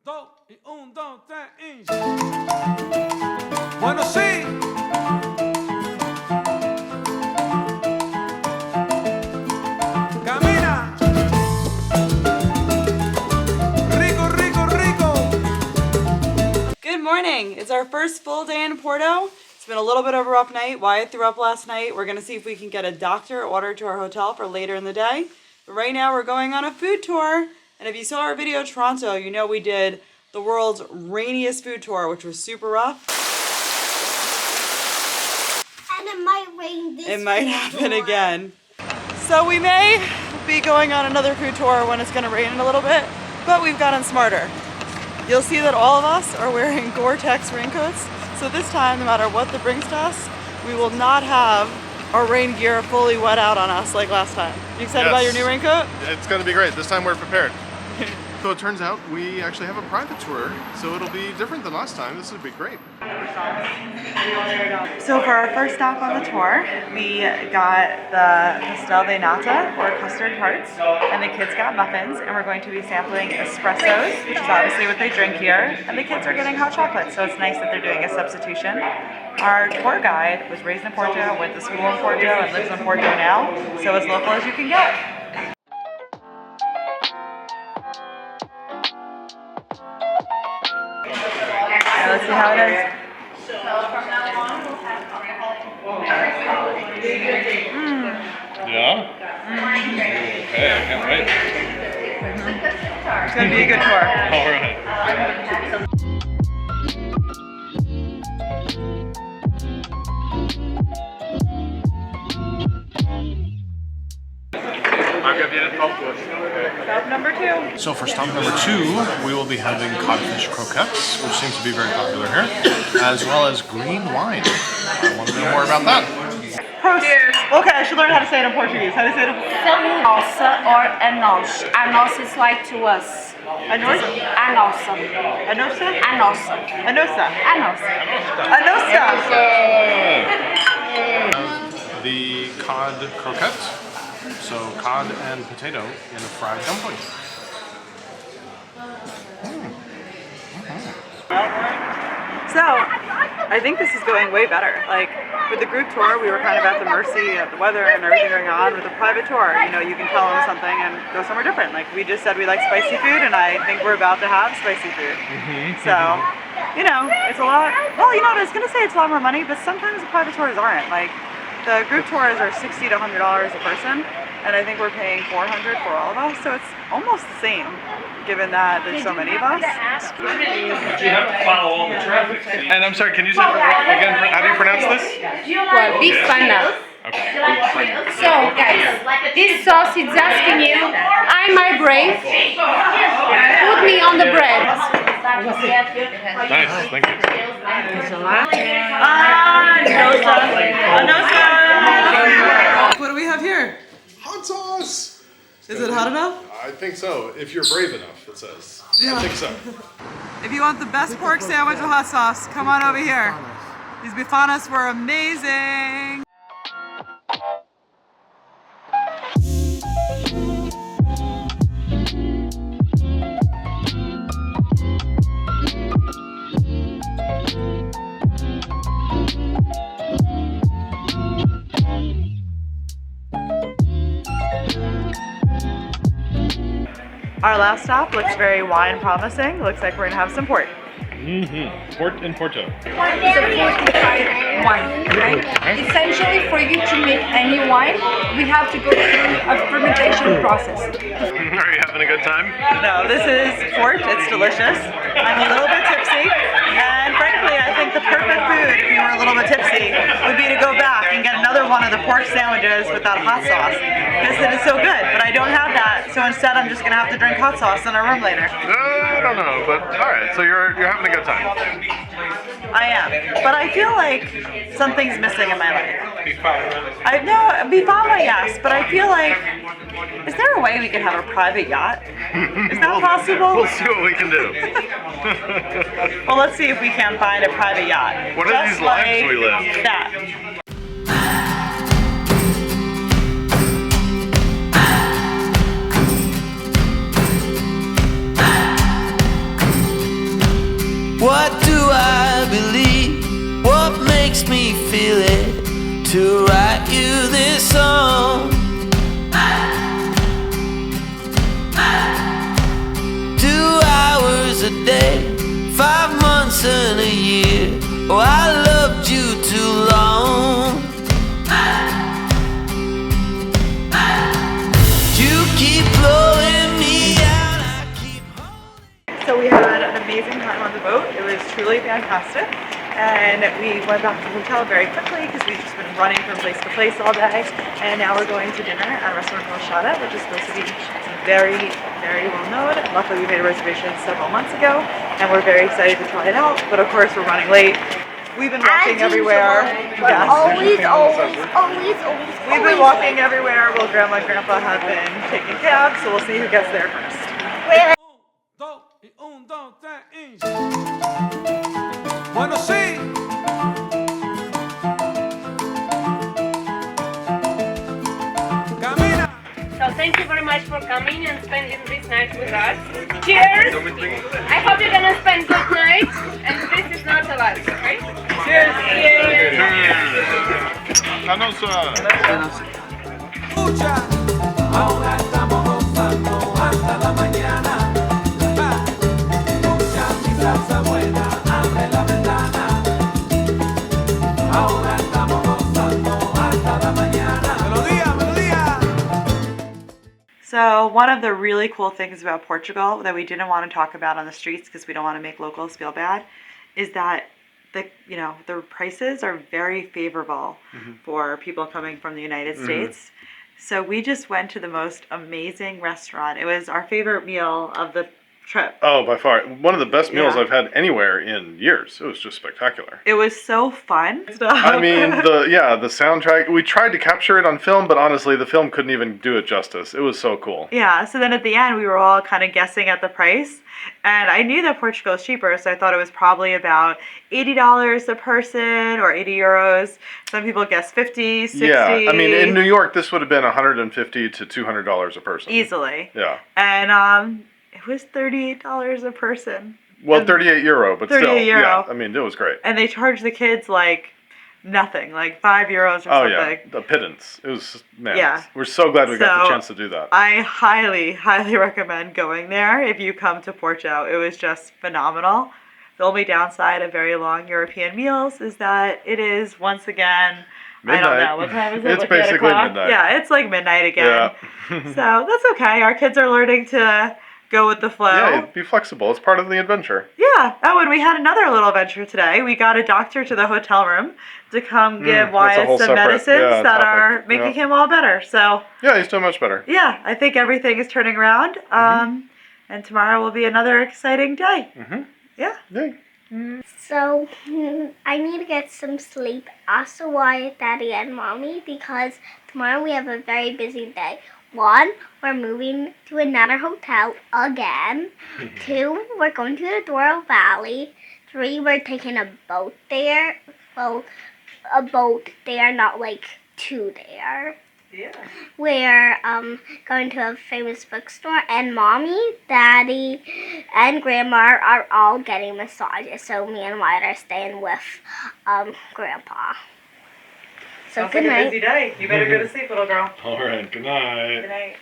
dos, y un, dos, tres, y... Bueno, sí. Camina. Rico, rico, rico. Good morning. It's our first full day in Porto. It's been a little bit of a rough night. Wyatt threw up last night. We're going to see if we can get a doctor ordered to our hotel for later in the day. But right now we're going on a food tour. And if you saw our video Toronto, you know we did the world's rainiest food tour, which was super rough. And it might rain this It might happen again. So we may be going on another food tour when it's going to rain in a little bit, but we've gotten smarter. You'll see that all of us are wearing Gore-Tex raincoats. So this time, no matter what the brings to us, we will not have our rain gear fully wet out on us like last time. You excited about your new raincoat? It's going to be great. This time we're prepared. So it turns out we actually have a private tour, so it'll be different than last time. This would be great. So for our first stop on the tour, we got the pastel de nata, or custard tarts, and the kids got muffins, and we're going to be sampling espressos, which is obviously what they drink here, and the kids are getting hot chocolate, so it's nice that they're doing a substitution. Our tour guide was raised in Porto, went to school in Porto, and lives in Porto now, so as local as you can get. Let's see how it is. Yeah? Okay, I can't wait. It's going to be a good tour. All right. Stop number 2. So for stop number 2, we will be having codfish croquettes, which seems to be very popular here, as well as green wine. I want to know more about that. Prost. Okay, I should learn how to say it in Portuguese. How do you say it in Portuguese? Nossa or a nós. A nossa is like to us. A nossa? A nossa. A nossa? A nossa. A nossa. A nossa. A nossa. The cod croquette, so cod and potato in a fried dumpling. So, I think this is going way better. Like, with the group tour, we were kind of at the mercy of the weather and everything going on. With the private tour, you know, you can tell them something and go somewhere different. Like, we just said we like spicy food, and I think we're about to have spicy food. So, you know, it's a lot. Well, you know what, I was going to say it's a lot more money, but sometimes the private tours aren't. Like, the group tours are $60 to $100 a person, and I think we're paying $400 for all of us, so it's almost the same, given that there's so many of us. You have to follow all the traffic. And I'm sorry, can you say again, how do you pronounce this? Well, bifana. Okay. So, guys, this sauce is asking you, am I brave? Put me on the bread. Nice, thank you. What do we have here? Hot sauce! Is it hot enough? I think so, if you're brave enough, it says. Yeah. I think so. If you want the best pork sandwich with hot sauce, come on over here. These bifanas were amazing. Our last stop looks very wine promising. Looks like we're gonna have some port. Port in Porto. It's a fortified wine, right? Essentially, for you to make any wine, we have to go through a fermentation process. Are you having a good time? No, this is port. It's delicious. I'm a little bit tipsy, and frankly, I think the perfect food if you were a little bit tipsy would be to go back and get another one of the pork sandwiches with that hot sauce, because it is so good. But I don't have that, so instead I'm just gonna have to drink hot sauce in our room later. I don't know, but all right. So you're having a good time. I am, but I feel like something's missing in my life. I know, bifana, yes, but I feel like, is there a way we could have a private yacht? Is that possible? We'll see what we can do. Well, let's see if we can find a private yacht. What are these lives we live? That. believe what makes me feel it to write you this song. 2 hours a day, 5 months and a year. Oh, I loved you too long. You keep blowing me out, I keep holding. So we had an amazing time on the boat. It was truly fantastic. And we went back to the hotel very quickly because we've just been running from place to place all day. And now we're going to dinner at a restaurant called Shada, which is supposed to be very, very well known. Luckily, we made a reservation several months ago, and we're very excited to try it out. But of course, we're running late. We've been walking everywhere. But Yes. always. We've been walking everywhere while Grandma and Grandpa have been taking cabs, so we'll see who gets there first. Dos, tres, bueno, sí. Camina. So thank you very much for coming and spending this night with us. Cheers! I hope you're gonna spend good night, and this is not the last, okay? Cheers! Escucha. Ahora estamos gozando hasta la mañana. Escucha mi salsa buena, abre la ventana. Ahora estamos gozando hasta la mañana. Melodía, melodía. So one of the really cool things about Portugal that we didn't want to talk about on the streets because we don't want to make locals feel bad is that the prices are very favorable for people coming from the United States. So we just went to the most amazing restaurant. It was our favorite meal of the trip. Oh, by far. One of the best meals Yeah. I've had anywhere in years. It was just spectacular. It was so fun. I mean, the soundtrack, we tried to capture it on film, but honestly, the film couldn't even do it justice. It was so cool. Yeah, so then at the end, we were all kind of guessing at the price. And I knew that Portugal is cheaper, so I thought it was probably about $80 a person or 80 euros. Some people guess 50, 60. Yeah, I mean, in New York, this would have been $150 to $200 a person. Easily. Yeah. And it was $38 a person. Well, 38 euro, but 38 still. euro. Yeah, I mean, it was great. And they charged the kids like nothing, like 5 euros or Oh, something. yeah, the pittance. It was, man, Yeah. we're so glad we got So, the chance to do that. I highly, highly recommend going there if you come to Porto. It was just phenomenal. The only downside of very long European meals is that it is, once again, I don't Midnight. know, what time is it? It's Like 8 basically o'clock? midnight. Yeah, it's like midnight again. Yeah. So that's okay. Our kids are learning to go with the flow. Yeah, be flexible. It's part of the adventure. Yeah. Oh, and we had another little adventure today. We got a doctor to the hotel room to come give that's a Wyatt whole some separate, medicines yeah, that topic. are making him all better. So, Yeah, he's doing much better. yeah, I think everything is turning around. And tomorrow will be another exciting day. Yeah. Yeah. So I need to get some sleep. Also, Wyatt, Daddy, and Mommy, because tomorrow we have a very busy day. 1, we're moving to another hotel again. 2, we're going to the Douro Valley. 3, we're taking a boat there. Well, a boat there, not like 2 there. Yeah. We're going to a famous bookstore, and Mommy, Daddy, and Grandma are all getting massages. So me and Wyatt are staying with Grandpa. So Sounds good like a night. busy day. You better go to sleep, little girl. All right, good night. Good night.